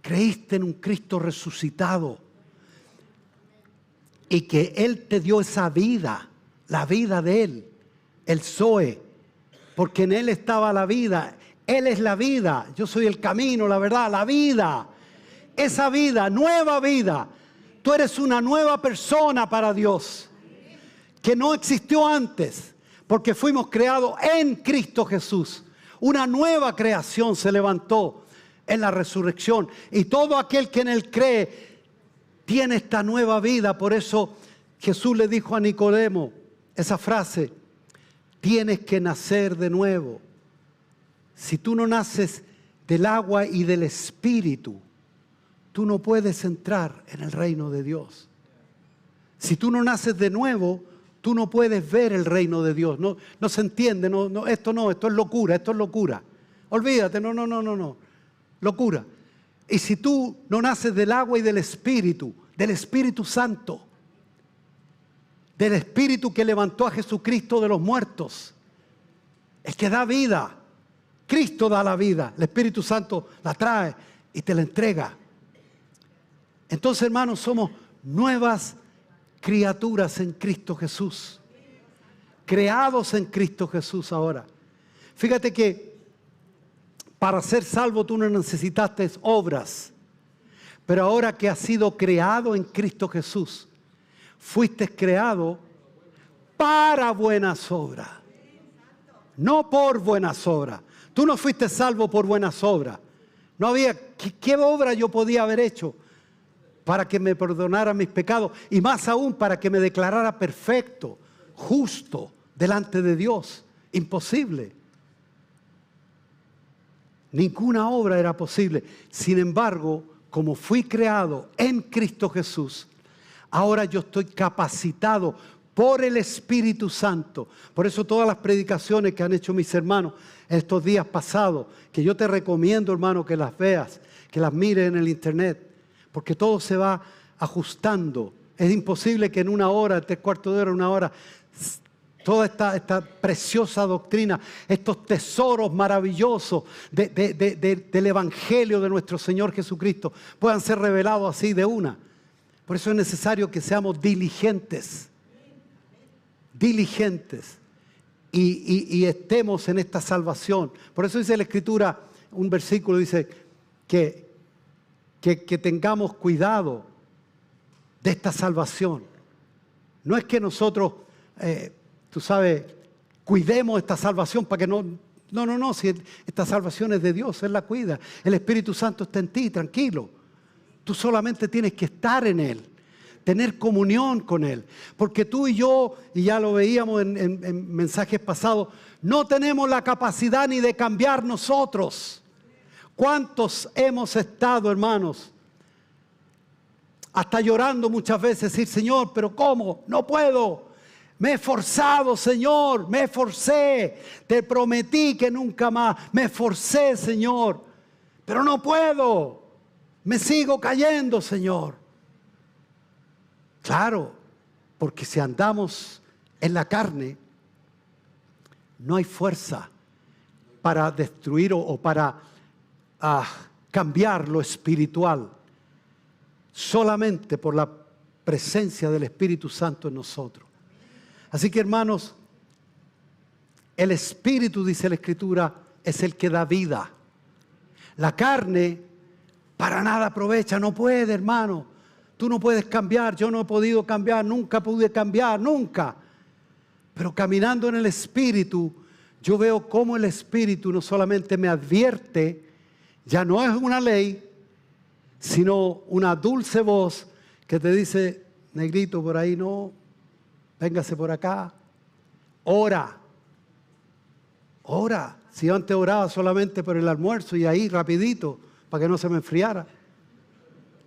Creíste en un Cristo resucitado y que Él te dio esa vida, la vida de Él, el Zoe, porque en Él estaba la vida. Él es la vida, yo soy el camino, la verdad, la vida. Esa vida, nueva vida. Tú eres una nueva persona para Dios, que no existió antes, porque fuimos creados en Cristo Jesús. Una nueva creación se levantó en la resurrección. Y todo aquel que en Él cree tiene esta nueva vida. Por eso Jesús le dijo a Nicodemo esa frase: tienes que nacer de nuevo. Si tú no naces del agua y del Espíritu, tú no puedes entrar en el reino de Dios. Si tú no naces de nuevo, tú no puedes ver el reino de Dios. No se entiende, esto es locura. Olvídate, no. Locura. Y si tú no naces del agua y del Espíritu Santo, del Espíritu que levantó a Jesucristo de los muertos, el que da vida, Cristo da la vida, el Espíritu Santo la trae y te la entrega. Entonces, hermanos, somos nuevas criaturas en Cristo Jesús, creados en Cristo Jesús ahora. Fíjate que para ser salvo tú no necesitaste obras, pero ahora que has sido creado en Cristo Jesús, fuiste creado para buenas obras, no por buenas obras. Tú no fuiste salvo por buenas obras. No había, ¿qué obra yo podía haber hecho para que me perdonara mis pecados? Y más aún para que me declarara perfecto, justo, delante de Dios. Imposible. Ninguna obra era posible. Sin embargo, como fui creado en Cristo Jesús, ahora yo estoy capacitado por el Espíritu Santo. Por eso todas las predicaciones que han hecho mis hermanos estos días pasados, que yo te recomiendo, hermano, que las veas, que las mires en el internet, porque todo se va ajustando. Es imposible que en una hora, 3/4 de hora, una hora, toda esta preciosa doctrina, estos tesoros maravillosos del Evangelio de nuestro Señor Jesucristo puedan ser revelados así de una. Por eso es necesario que seamos diligentes y estemos en esta salvación. Por eso dice la Escritura, un versículo dice que tengamos cuidado de esta salvación. No es que nosotros, tú sabes, cuidemos esta salvación para que no, si esta salvación es de Dios, Él la cuida. El Espíritu Santo está en ti, tranquilo. Tú solamente tienes que estar en Él, tener comunión con Él. Porque tú y yo, y ya lo veíamos en mensajes pasados, no tenemos la capacidad ni de cambiar nosotros. ¿Cuántos hemos estado, hermanos, hasta llorando muchas veces, decir: Señor, pero ¿cómo? No puedo. Me he esforzado, Señor, me esforcé. Te prometí que nunca más. Me esforcé, Señor, pero no puedo. Me sigo cayendo, Señor. Claro, porque si andamos en la carne, no hay fuerza para destruir o para cambiar lo espiritual. Solamente por la presencia del Espíritu Santo en nosotros. Así que, hermanos, el Espíritu, dice la Escritura, es el que da vida. La carne para nada aprovecha, no puede, hermano. Tú no puedes cambiar, yo no he podido cambiar, nunca pude cambiar, nunca. Pero caminando en el Espíritu, yo veo cómo el Espíritu no solamente me advierte, ya no es una ley, sino una dulce voz que te dice: negrito, por ahí no, véngase por acá, ora, Ora. Si yo antes oraba solamente por el almuerzo y ahí rapidito, para que no se me enfriara.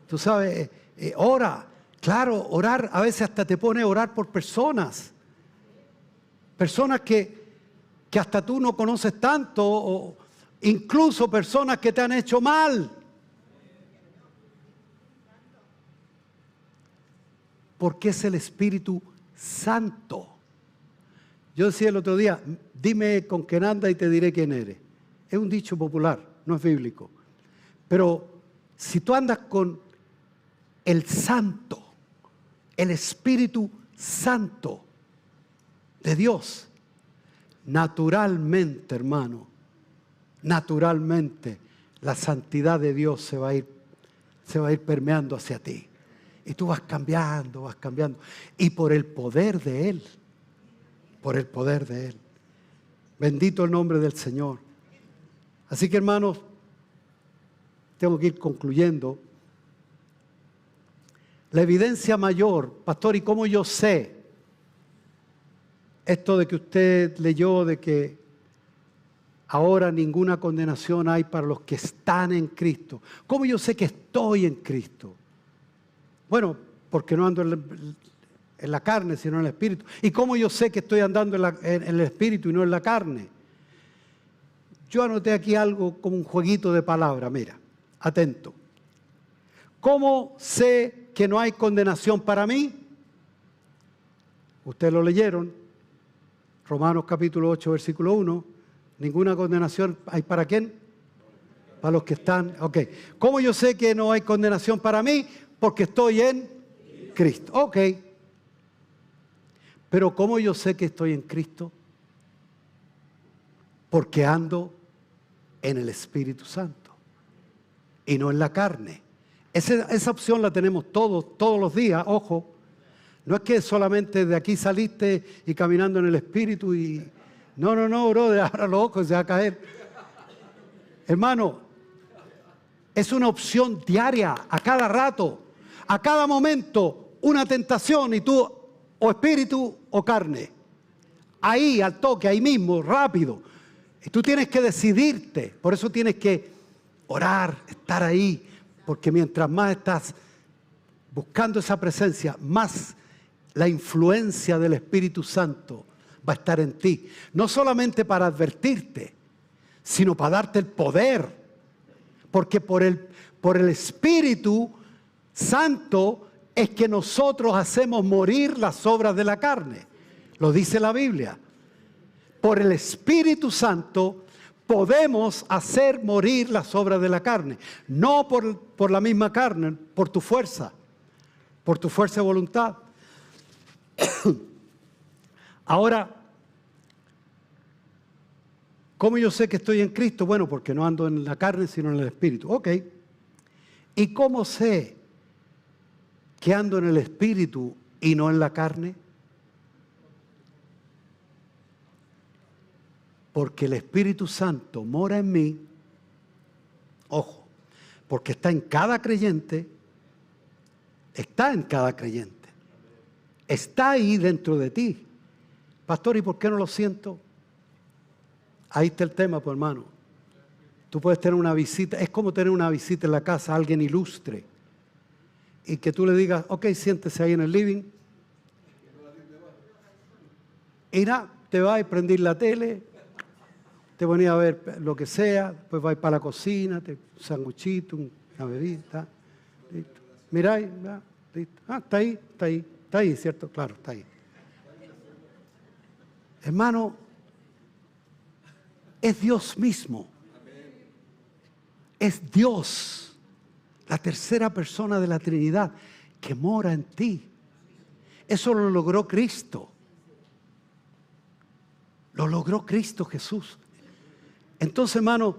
Tú sabes, ora. Claro, orar a veces hasta te pone a orar por personas. Personas que hasta tú no conoces tanto, o incluso personas que te han hecho mal. Porque es el Espíritu Santo. Yo decía el otro día, dime con quién andas y te diré quién eres. Es un dicho popular, no es bíblico. Pero si tú andas con el Santo, el Espíritu Santo de Dios, naturalmente, hermano, naturalmente la santidad de Dios se va a ir permeando hacia ti. Y tú vas cambiando, vas cambiando. Y por el poder de Él, por el poder de Él. Bendito el nombre del Señor. Así que, hermanos, tengo que ir concluyendo. La evidencia mayor, pastor, ¿y cómo yo sé esto de que usted leyó de que ahora ninguna condenación hay para los que están en Cristo? ¿Cómo yo sé que estoy en Cristo? Bueno, porque no ando en la carne, sino en el Espíritu. ¿Y cómo yo sé que estoy andando en el Espíritu y no en la carne? Yo anoté aquí algo como un jueguito de palabras, mira, atento. ¿Cómo sé que no hay condenación para mí? Ustedes lo leyeron, Romanos capítulo 8, versículo 1. Ninguna condenación hay para ¿quién? Para los que están, ok. ¿Cómo yo sé que no hay condenación para mí? Porque estoy en Cristo, ok. Pero ¿cómo yo sé que estoy en Cristo? Porque ando en el Espíritu Santo y no en la carne. Esa opción la tenemos todos los días, ojo. No es que solamente de aquí saliste y caminando en el Espíritu y... No, brother, abra los ojos y se va a caer. Hermano, es una opción diaria, a cada rato, a cada momento, una tentación y tú, o espíritu o carne. Ahí, al toque, ahí mismo, rápido. Y tú tienes que decidirte, por eso tienes que orar, estar ahí, porque mientras más estás buscando esa presencia, más la influencia del Espíritu Santo va a estar en ti. No solamente para advertirte, sino para darte el poder. Porque por el Espíritu Santo es que nosotros hacemos morir las obras de la carne. Lo dice la Biblia. Por el Espíritu Santo podemos hacer morir las obras de la carne. No por la misma carne, por tu fuerza de voluntad. Ahora, ¿cómo yo sé que estoy en Cristo? Bueno, porque no ando en la carne, sino en el Espíritu. Ok. ¿Y cómo sé que ando en el Espíritu y no en la carne? Porque el Espíritu Santo mora en mí, ojo, porque está en cada creyente, está ahí dentro de ti. Pastor, ¿y por qué no lo siento? Ahí está el tema, pues, hermano. Tú puedes tener una visita, es como tener una visita en la casa, alguien ilustre, y que tú le digas, ok, siéntese ahí en el living, y nada, te vas a prender la tele, te ponía a ver lo que sea, después vas para la cocina, un sanguchito, una bebida, listo. Miráis, listo. Ah, está ahí, ¿cierto? Claro, está ahí. Hermano, es Dios mismo. Es Dios, la tercera persona de la Trinidad, que mora en ti. Eso lo logró Cristo. Lo logró Cristo Jesús. Entonces, hermano,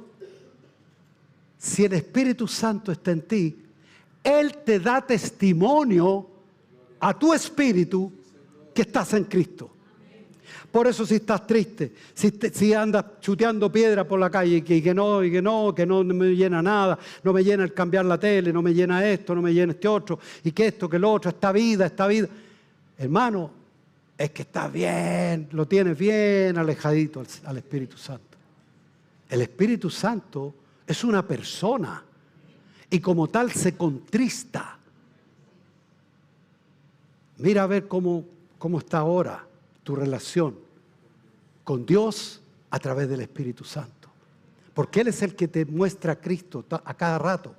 si el Espíritu Santo está en ti, Él te da testimonio a tu espíritu que estás en Cristo. Por eso si estás triste, si andas chuteando piedra por la calle y que no me llena nada, no me llena el cambiar la tele, no me llena esto, no me llena este otro, y que esto, que lo otro, esta vida. Hermano, es que estás bien, lo tienes bien alejadito al Espíritu Santo. El Espíritu Santo es una persona y como tal se contrista. Mira a ver cómo está ahora tu relación con Dios a través del Espíritu Santo. Porque Él es el que te muestra a Cristo a cada rato.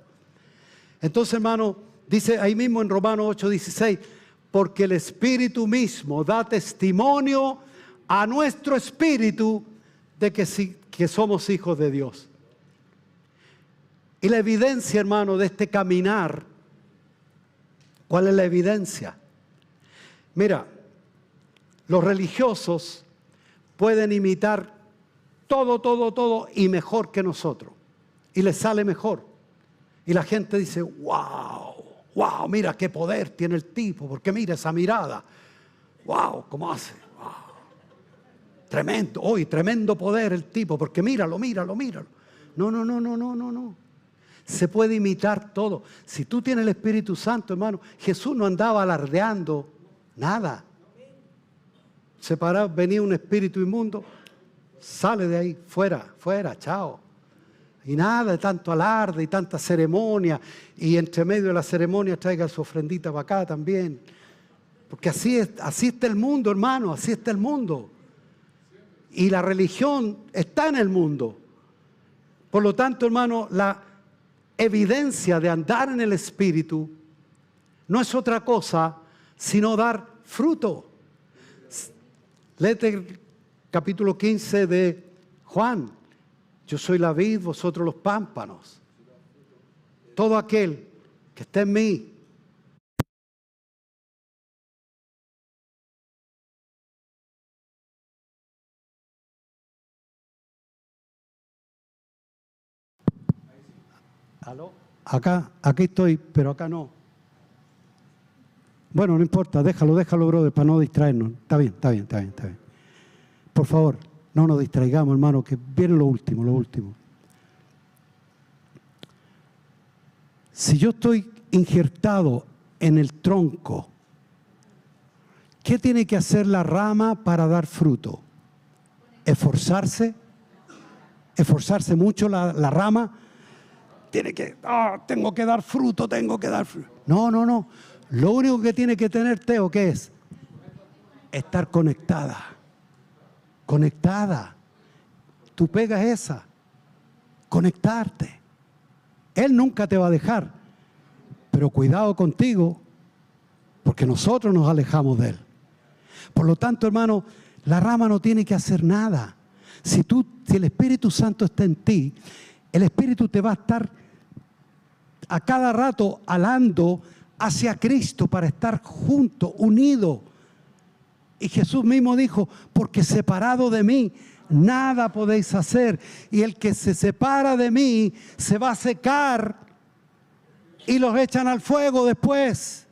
Entonces, hermano, dice ahí mismo en Romanos 8:16, porque el Espíritu mismo da testimonio a nuestro espíritu de que somos hijos de Dios. Y la evidencia, hermano, de este caminar, ¿cuál es la evidencia? Mira, los religiosos pueden imitar todo y mejor que nosotros. Y les sale mejor. Y la gente dice, wow, mira qué poder tiene el tipo, porque mira esa mirada. Wow, ¿cómo hace? Wow. Tremendo, tremendo poder el tipo, porque míralo. No. Se puede imitar todo. Si tú tienes el Espíritu Santo, hermano, Jesús no andaba alardeando nada. Venía un espíritu inmundo, sale de ahí, fuera, chao. Y nada de tanto alarde y tanta ceremonia. Y entre medio de la ceremonia traiga su ofrendita para acá también. Porque así está el mundo, hermano, así está el mundo. Y la religión está en el mundo. Por lo tanto, hermano, la evidencia de andar en el Espíritu no es otra cosa sino dar fruto. Léete el capítulo 15 de Juan. Yo soy la vid, vosotros los pámpanos. Todo aquel que esté en mí. ¿Aló? Aquí estoy, pero acá no. Bueno, no importa, déjalo, brother, para no distraernos. Está bien. Por favor, no nos distraigamos, hermano, que viene lo último. Si yo estoy injertado en el tronco, ¿qué tiene que hacer la rama para dar fruto? ¿Esforzarse? ¿Esforzarse mucho la rama? Tengo que dar fruto. No. Lo único que tiene que tener, Teo, ¿qué es? Estar conectada. Tu pega es esa. Conectarte. Él nunca te va a dejar. Pero cuidado contigo, porque nosotros nos alejamos de Él. Por lo tanto, hermano, la rama no tiene que hacer nada. Si el Espíritu Santo está en ti, el Espíritu te va a estar a cada rato alando hacia Cristo para estar juntos, unidos. Y Jesús mismo dijo, porque separado de mí, nada podéis hacer. Y el que se separa de mí, se va a secar y los echan al fuego después.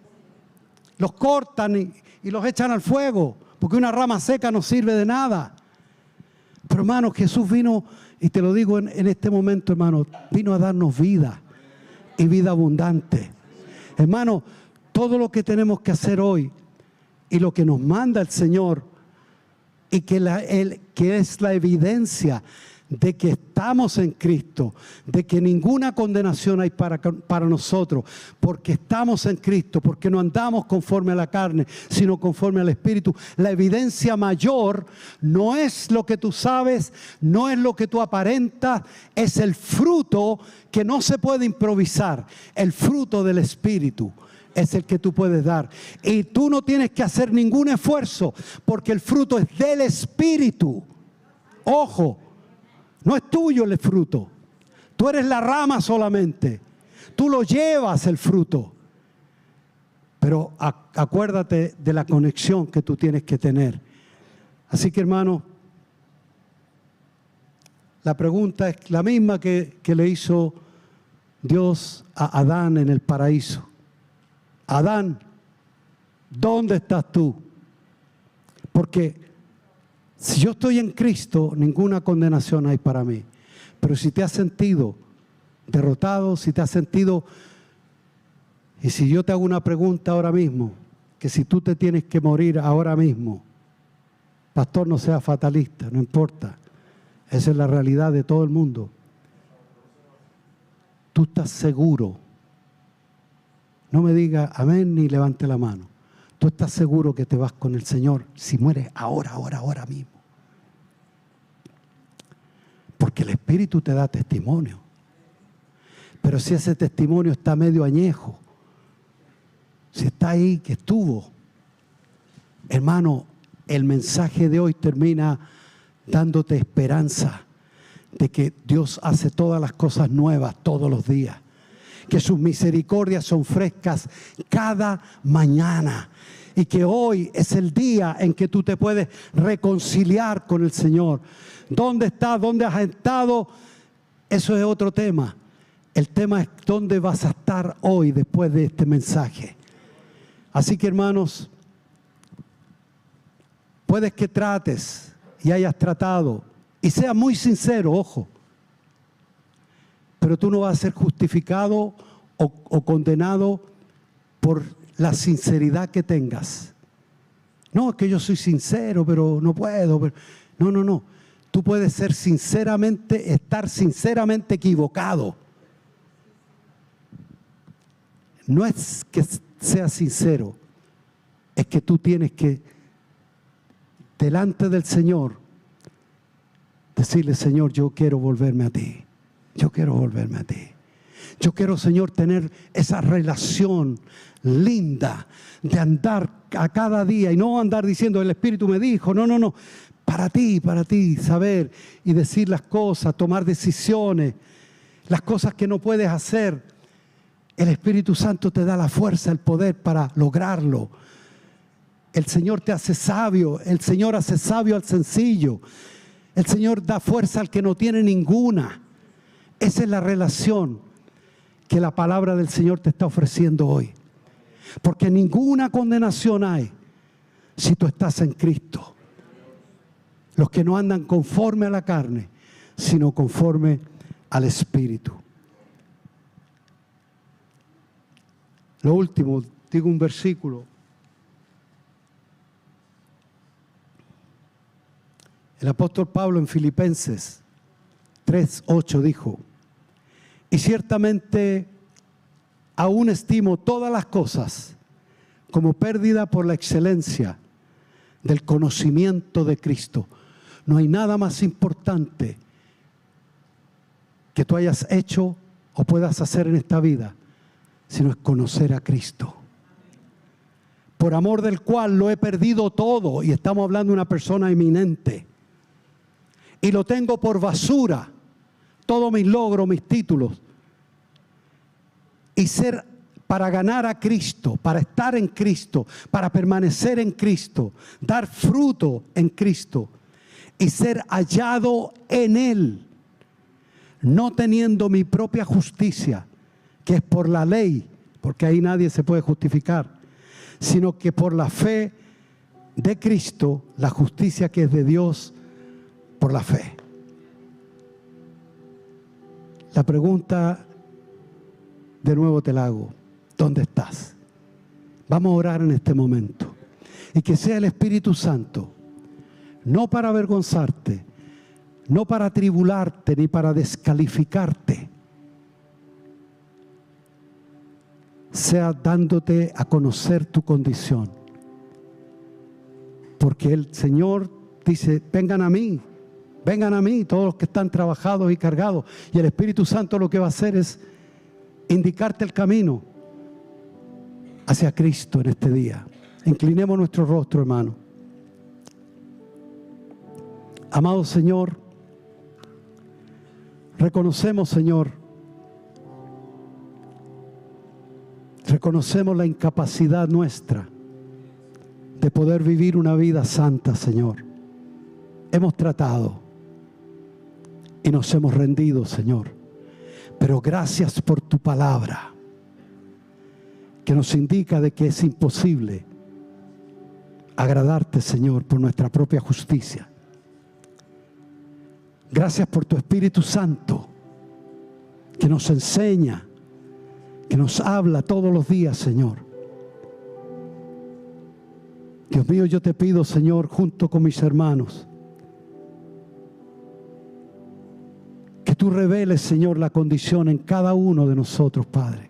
Los cortan y los echan al fuego, porque una rama seca no sirve de nada. Pero hermano, Jesús vino, y te lo digo en este momento, hermano, vino a darnos vida y vida abundante. Hermano, todo lo que tenemos que hacer hoy y lo que nos manda el Señor y que es la evidencia de que estamos en Cristo, de que ninguna condenación hay para nosotros, porque estamos en Cristo, porque no andamos conforme a la carne, sino conforme al Espíritu. La evidencia mayor no es lo que tú sabes, no es lo que tú aparentas, es el fruto que no se puede improvisar, el fruto del Espíritu. Es el que tú puedes dar. Y tú no tienes que hacer ningún esfuerzo, porque el fruto es del Espíritu. Ojo, no es tuyo el fruto. Tú eres la rama solamente. Tú lo llevas el fruto. Pero acuérdate de la conexión que tú tienes que tener. Así que, hermano, la pregunta es la misma que le hizo Dios a Adán en el paraíso. Adán, ¿dónde estás tú? Porque si yo estoy en Cristo, ninguna condenación hay para mí. Pero si te has sentido derrotado, si te has sentido... Y si yo te hago una pregunta ahora mismo, que si tú te tienes que morir ahora mismo, pastor, no sea fatalista, no importa. Esa es la realidad de todo el mundo. Tú estás seguro. No me diga amén ni levante la mano. Tú estás seguro que te vas con el Señor si mueres ahora mismo. Porque el Espíritu te da testimonio. Pero si ese testimonio está medio añejo, si está ahí que estuvo, hermano, el mensaje de hoy termina dándote esperanza de que Dios hace todas las cosas nuevas todos los días, que sus misericordias son frescas cada mañana y que hoy es el día en que tú te puedes reconciliar con el Señor. ¿Dónde estás? ¿Dónde has estado? Eso es otro tema. El tema es dónde vas a estar hoy después de este mensaje. Así que, hermanos, puedes que trates y hayas tratado y seas muy sincero, ojo, pero tú no vas a ser justificado o condenado por la sinceridad que tengas. No, es que yo soy sincero, pero no puedo. No. Tú puedes ser sinceramente, estar sinceramente equivocado. No es que seas sincero, es que tú tienes que, delante del Señor, decirle: Señor, yo quiero volverme a ti. Yo quiero volverme a ti. Yo quiero, Señor, tener esa relación linda de andar a cada día y no andar diciendo el Espíritu me dijo. No. Para ti, saber y decir las cosas, tomar decisiones, las cosas que no puedes hacer. El Espíritu Santo te da la fuerza, el poder para lograrlo. El Señor te hace sabio, el Señor hace sabio al sencillo. El Señor da fuerza al que no tiene ninguna. Esa es la relación que la palabra del Señor te está ofreciendo hoy. Porque ninguna condenación hay si tú estás en Cristo. Los que no andan conforme a la carne, sino conforme al Espíritu. Lo último, digo un versículo. El apóstol Pablo en Filipenses 3:8 dijo: y ciertamente aún estimo todas las cosas como pérdida por la excelencia del conocimiento de Cristo. No hay nada más importante que tú hayas hecho o puedas hacer en esta vida, sino es conocer a Cristo. Por amor del cual lo he perdido todo, y estamos hablando de una persona eminente, y lo tengo por basura, todos mis logros, mis títulos, y ser para ganar a Cristo, para estar en Cristo, para permanecer en Cristo, dar fruto en Cristo y ser hallado en Él, no teniendo mi propia justicia, que es por la ley, porque ahí nadie se puede justificar, sino que por la fe de Cristo, la justicia que es de Dios por la fe. La pregunta de nuevo te la hago: ¿dónde estás? Vamos a orar en este momento y que sea el Espíritu Santo, no para avergonzarte, no para tribularte ni para descalificarte, sea dándote a conocer tu condición. Porque el Señor dice: vengan a mí todos los que están trabajados y cargados. Y el Espíritu Santo lo que va a hacer es indicarte el camino hacia Cristo en este día. Inclinemos nuestro rostro, hermano. Amado Señor, reconocemos, Señor, reconocemos la incapacidad nuestra de poder vivir una vida santa, Señor. Hemos tratado y nos hemos rendido, Señor. Pero gracias por tu palabra, que nos indica de que es imposible agradarte, Señor, por nuestra propia justicia. Gracias por tu Espíritu Santo, que nos enseña, que nos habla todos los días, Señor. Dios mío, yo te pido, Señor, junto con mis hermanos, tú reveles, Señor, la condición en cada uno de nosotros, Padre.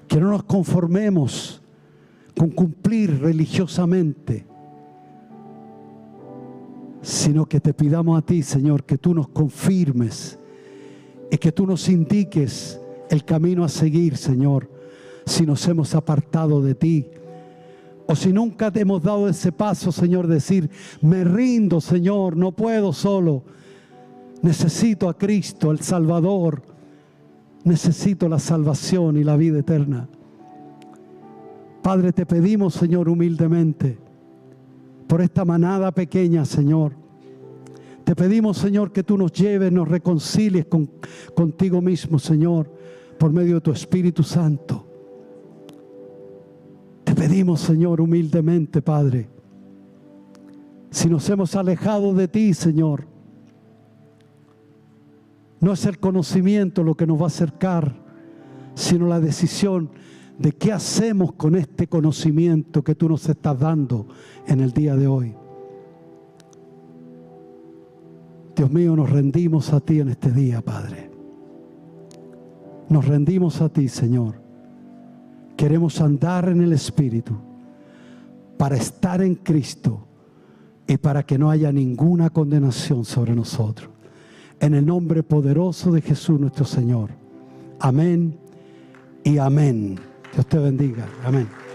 Que no nos conformemos con cumplir religiosamente, sino que te pidamos a ti, Señor, que tú nos confirmes y que tú nos indiques el camino a seguir, Señor, si nos hemos apartado de ti. O si nunca te hemos dado ese paso, Señor, decir, me rindo, Señor, no puedo solo. Necesito a Cristo, el Salvador. Necesito la salvación y la vida eterna. Padre, te pedimos, Señor, humildemente, por esta manada pequeña, Señor. Te pedimos, Señor, que tú nos lleves, nos reconcilies contigo mismo, Señor, por medio de tu Espíritu Santo. Te pedimos, Señor, humildemente, Padre, si nos hemos alejado de ti, Señor, no es el conocimiento lo que nos va a acercar, sino la decisión de qué hacemos con este conocimiento que tú nos estás dando en el día de hoy. Dios mío, nos rendimos a ti en este día, Padre. Nos rendimos a ti, Señor. Queremos andar en el Espíritu para estar en Cristo y para que no haya ninguna condenación sobre nosotros. En el nombre poderoso de Jesús nuestro Señor. Amén y amén. Dios te bendiga. Amén.